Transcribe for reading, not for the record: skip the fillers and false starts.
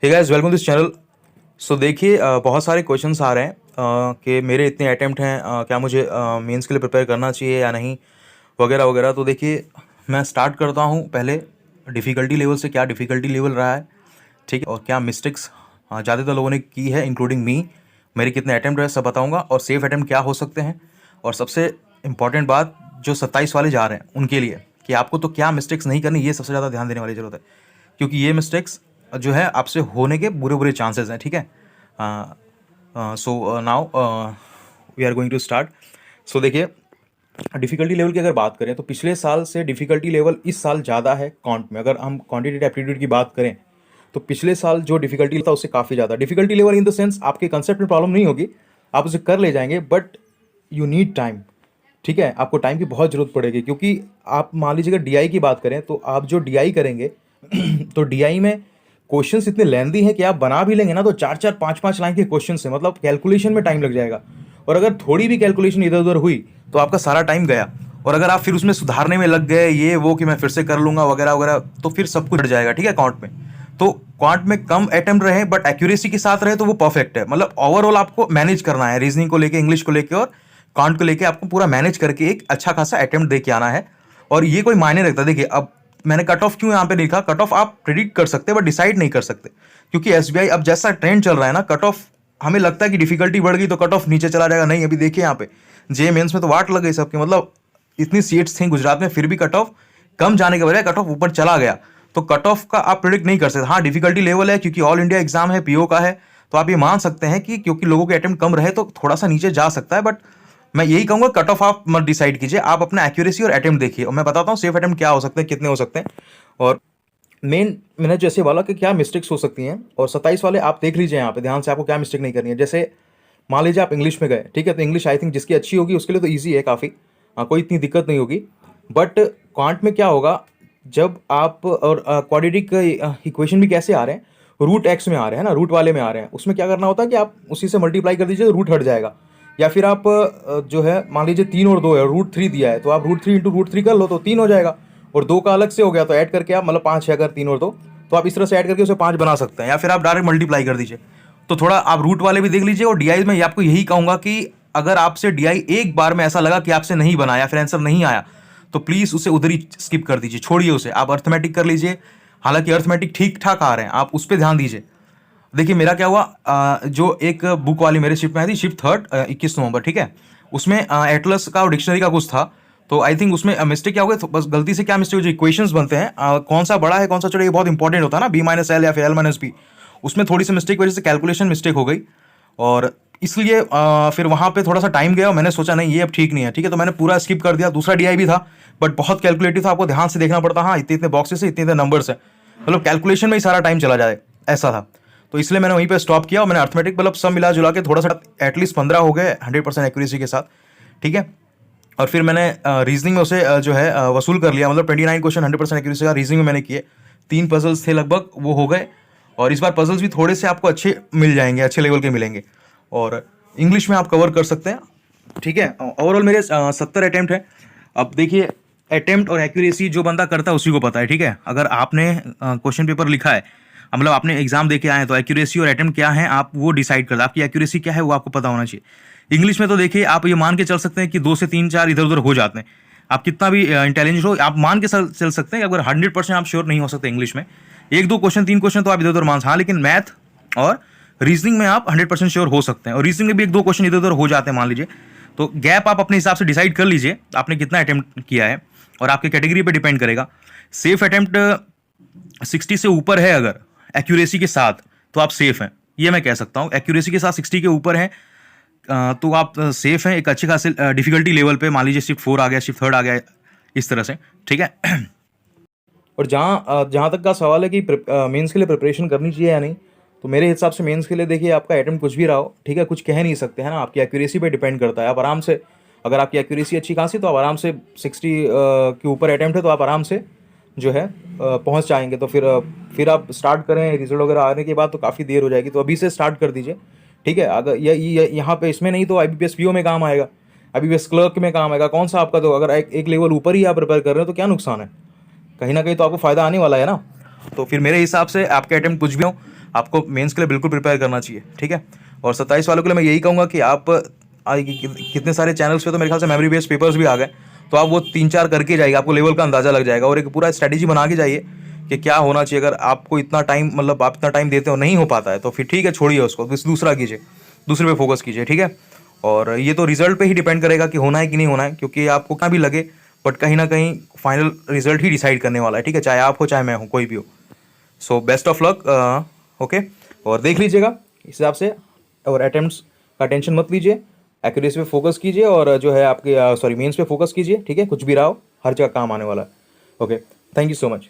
Hey guys, welcome this channel. So देखिए, बहुत सारे क्वेश्चंस आ रहे हैं कि मेरे इतने अटेम्प्ट हैं, क्या मुझे मेंस के लिए प्रिपेयर करना चाहिए या नहीं, वगैरह वगैरह। तो देखिए, मैं स्टार्ट करता हूँ पहले डिफ़िकल्टी लेवल से। क्या डिफ़िकल्टी लेवल रहा है, ठीक है, और क्या मिस्टेक्स ज़्यादातर लोगों ने की है इंक्लूडिंग मी। मेरे कितने अटेम्प्ट रहे सब बताऊँगा, और सेफ अटेम्प्ट क्या हो सकते हैं। और सबसे इम्पॉर्टेंट बात, जो 27 वाले जा रहे हैं उनके लिए, कि आपको तो क्या मिस्टेक्स नहीं करनी, ये सबसे ज़्यादा ध्यान देने वाली ज़रूरत है, क्योंकि ये मिस्टेक्स जो है आपसे होने के बुरे बुरे चांसेस हैं, ठीक है। So now we are going to start. So देखिए, डिफ़िकल्टी लेवल की अगर बात करें तो पिछले साल से डिफ़िकल्टी लेवल इस साल ज़्यादा है क्वांट में। अगर हम क्वांटिटेटिव एप्टीट्यूड की बात करें तो पिछले साल जो डिफ़िकल्टी था उससे काफ़ी ज़्यादा difficulty level, in the sense आपके कंसेप्ट में प्रॉब्लम नहीं होगी, आप उसे कर ले जाएंगे, बट यू नीड टाइम। ठीक है, आपको टाइम की बहुत ज़रूरत पड़ेगी, क्योंकि आप मान लीजिए अगर डीआई की बात करें तो आप जो डीआई करेंगे तो डीआई में क्वेश्चंस इतने लेंदी हैं कि आप बना भी लेंगे ना तो 4-4 5-5 लाइन के क्वेश्चन है, मतलब कैलकुलेशन में टाइम लग जाएगा। और अगर थोड़ी भी कैलकुलेशन इधर उधर हुई तो आपका सारा टाइम गया। और अगर आप फिर उसमें सुधारने में लग गए, ये वो कि मैं फिर से कर लूँगा वगैरह वगैरह, तो फिर सब कुछ हट जाएगा, ठीक है, क्वांट में। तो क्वांट में कम अटेम्प्ट रहे बट एक्यूरेसी के साथ रहे तो वो परफेक्ट है। मतलब ओवरऑल आपको मैनेज करना है, रीजनिंग को लेके, इंग्लिश को लेके और क्वांट को लेके आपको पूरा मैनेज करके एक अच्छा खासा अटेम्प्ट दे के आना है। और ये कोई मायने रखता है, देखिए अब मैंने कट ऑफ क्यों यहाँ पे लिखा, कट ऑफ आप प्रिडिक्ट कर सकते हैं बट डिसाइड नहीं कर सकते, क्योंकि एसबीआई अब जैसा ट्रेंड चल रहा है ना, कट ऑफ हमें लगता है कि डिफिकल्टी बढ़ गई तो कट ऑफ नीचे चला जाएगा। नहीं, अभी देखिए यहाँ पे जे मेंस में तो वाट लग गई सबकी, मतलब इतनी सीट्स थी गुजरात में, फिर भी कट ऑफ कम जाने के बजाय कट ऑफ ऊपर चला गया। तो कट ऑफ का आप प्रिडिक्ट नहीं कर सकते। हाँ, डिफिकल्टी लेवल है क्योंकि ऑल इंडिया एग्जाम है, पीओ का है, तो आप ये मान सकते हैं कि क्योंकि लोगों के अटेम्प्ट कम रहे तो थोड़ा सा नीचे जा सकता है। बट मैं यही कहूंगा, कट ऑफ आप मत डिसाइड कीजिए, आप अपना एक्यूरेसी और अटेम्प्ट देखिए, और मैं बताता हूँ सेफ अटेम्प्ट क्या हो सकते हैं, कितने हो सकते हैं। और मेन मैंने जैसे वाला कि क्या मिस्टेक्स हो सकती हैं, और 27 वाले आप देख लीजिए यहाँ पे ध्यान से, आपको क्या मिस्टेक नहीं करनी है। जैसे मान लीजिए आप इंग्लिश में गए, ठीक है, तो इंग्लिश आई थिंक जिसकी अच्छी होगी उसके लिए तो ईजी है काफ़ी, कोई इतनी दिक्कत नहीं होगी। बट क्वांट में क्या होगा, जब आप और क्वाड्रेटिक इक्वेशन भी कैसे आ रहे हैं, रूट एक्स में आ रहे हैं ना, रूट वाले में आ रहे हैं, उसमें क्या करना होता है कि आप उसी से मल्टीप्लाई कर दीजिए तो रूट हट जाएगा। या फिर आप जो है मान लीजिए 3 और 2 है, रूट 3 दिया है तो आप रूट 3 इंटू रूट 3 कर लो तो 3 हो जाएगा। और 2 का अलग से हो गया तो ऐड करके आप, मतलब 5 है अगर 3 और 2, तो आप इस तरह से ऐड करके उसे 5 बना सकते हैं। या फिर आप डायरेक्ट मल्टीप्लाई कर दीजिए। तो थोड़ा आप रूट वाले भी देख लीजिए। और डीआई में आपको यही कहूंगा कि अगर आपसे डीआई एक बार में ऐसा लगा कि आपसे नहीं बना या फिर आंसर नहीं आया, तो प्लीज उसे उधर ही स्किप कर दीजिए, छोड़िए उसे, आप अर्थमेटिक कर लीजिए। हालांकि अर्थमेटिक ठीक ठाक आ रहे हैं, आप उस पर ध्यान दीजिए। देखिए मेरा क्या हुआ, जो एक बुक वाली मेरे शिफ्ट में आई थी, शिफ्ट थर्ड 21 नवंबर, ठीक है, उसमें एटलस का और डिक्शनरी का कुछ था। तो आई थिंक उसमें मिस्टेक क्या हो गई, तो बस गलती से क्या मिस्टेक, जो इक्वेशंस बनते हैं, कौन सा बड़ा है कौन सा छोटा, ये बहुत इंपॉर्टेंट होता है ना, बी माइनस एल या फिर एल माइनस बी, उसमें थोड़ी सी मिस्टेक वजह से कैलकुलेशन मिस्टेक हो गई। और इसलिए फिर वहाँ पे थोड़ा सा टाइम गया और मैंने सोचा नहीं ये अब ठीक नहीं है, ठीक है, तो मैंने पूरा स्किप कर दिया। दूसरा डीआई भी था बट बहुत कैलकुलेटिव था, आपको ध्यान से देखना पड़ता, हाँ इतने इतने बॉक्सेस है, इतने इतने नंबर्स है, मतलब कैलकुलेशन में ही सारा टाइम चला जाए, ऐसा था। तो इसलिए मैंने वहीं पे स्टॉप किया और मैंने अर्थमेटिक, मतलब सब मिला जुला के थोड़ा सा एटलीस्ट 15 हो गए 100% एक्यूरेसी के साथ, ठीक है। और फिर मैंने रीजनिंग में उसे जो है वसूल कर लिया, मतलब 29 क्वेश्चन 100% एक्यूरेसी का रीजनिंग में मैंने किए। 3 पजल्स थे लगभग, वो हो गए। और इस बार पजल्स भी थोड़े से आपको अच्छे मिल जाएंगे, अच्छे लेवल के मिलेंगे। और इंग्लिश में आप कवर कर सकते हैं, ठीक है। ओवरऑल मेरे 70 अटैम्प्ट है। अब देखिए, अटेम्प्ट और एक्यूरेसी जो बंदा करता है उसी को पता है, ठीक है। अगर आपने क्वेश्चन पेपर लिखा है, मतलब आपने एग्जाम दे के आए हैं, तो एक्यूरेसी और अटेम्प्ट क्या है आप वो डिसाइड कर दो, आपकी एक्यूरेसी क्या है वो आपको पता होना चाहिए। इंग्लिश में तो देखिए, आप ये मान के चल सकते हैं कि 2 से 3-4 इधर उधर हो जाते हैं। आप कितना भी इंटेलिजेंट हो, आप मान के चल सकते हैं। अगर 100% आप श्योर नहीं हो सकते इंग्लिश में, 1-2 क्वेश्चन 3 क्वेश्चन तो आप इधर उधर मान, हाँ, लेकिन मैथ और रीजनिंग में आप 100% श्योर हो सकते हैं। और रीजनिंग में भी 1-2 क्वेश्चन इधर उधर हो जाते हैं मान लीजिए, तो गैप आप अपने हिसाब से डिसाइड कर लीजिए आपने कितना अटेम्प्ट किया है, और आपके कैटेगरी पे डिपेंड करेगा। सेफ अटेम्प्ट 60 से ऊपर है अगर एक्यूरेसी के साथ, तो आप सेफ हैं, ये मैं कह सकता हूँ। एक्यूरेसी के साथ 60 के ऊपर है तो आप सेफ हैं एक अच्छे खासे डिफिकल्टी लेवल पे। मान लीजिए शिफ्ट 4 आ गया, शिफ्ट 3 आ गया, इस तरह से, ठीक है। और जहाँ जहाँ तक का सवाल है कि मेंस के लिए प्रिपरेशन करनी चाहिए या नहीं, तो मेरे हिसाब से मेंस के लिए देखिए, आपका अटेम्प्ट कुछ भी रहा हो, ठीक है, कुछ कह नहीं सकते हैं ना, आपकी एक्यूरेसी पे डिपेंड करता है। आप आराम से, अगर आपकी एक्यूरेसी अच्छी खासी, तो आप आराम से 60 के ऊपर अटेम्प्ट है तो आप आराम से जो है पहुँच जाएंगे। तो फिर आप स्टार्ट करें, रिजल्ट वगैरह आने के बाद तो काफ़ी देर हो जाएगी, तो अभी से स्टार्ट कर दीजिए, ठीक है। अगर यहाँ पे इसमें नहीं तो IBPS PO में काम आएगा, IBPS क्लर्क में काम आएगा, कौन सा आपका, तो अगर एक लेवल ऊपर ही आप प्रिपेयर कर रहे हो तो क्या नुकसान है, कहीं ना कहीं तो आपको फायदा आने वाला है ना। तो फिर मेरे हिसाब से आपके अटेम्प्ट कुछ भी हो, आपको मेंस के लिए बिल्कुल प्रिपेयर करना चाहिए, ठीक है। और 27 वालों के लिए मैं यही कहूँगा कि आप कितने सारे चैनल्स पे तो मेरे ख्याल से मेमोरी बेस्ड पेपर्स भी आ गए, तो आप वो 3-4 करके जाइए, आपको लेवल का अंदाज़ा लग जाएगा। और एक पूरा स्ट्रैटेजी बना के जाइए कि क्या होना चाहिए। अगर आपको इतना टाइम, मतलब आप इतना टाइम देते हो, नहीं हो पाता है, तो फिर ठीक है, छोड़िए उसको, दूसरा कीजिए, दूसरे पे फोकस कीजिए, ठीक है। और ये तो रिजल्ट पे ही डिपेंड करेगा कि होना है कि नहीं होना है, क्योंकि आपको क्या भी लगे, बट कहीं ना कहीं फाइनल रिजल्ट ही डिसाइड करने वाला है, ठीक है, चाहे आप हो चाहे मैं हूँ, कोई भी हो। So best of luck, okay. और देख लीजिएगा इस हिसाब से, और अटेम्प्ट्स का टेंशन मत लीजिए, एक्यूरेसी पे फोकस कीजिए, और जो है आपके सॉरी मेंस पे फोकस कीजिए, ठीक है, कुछ भी रहा हो, हर जगह काम आने वाला है। Okay, thank you so much.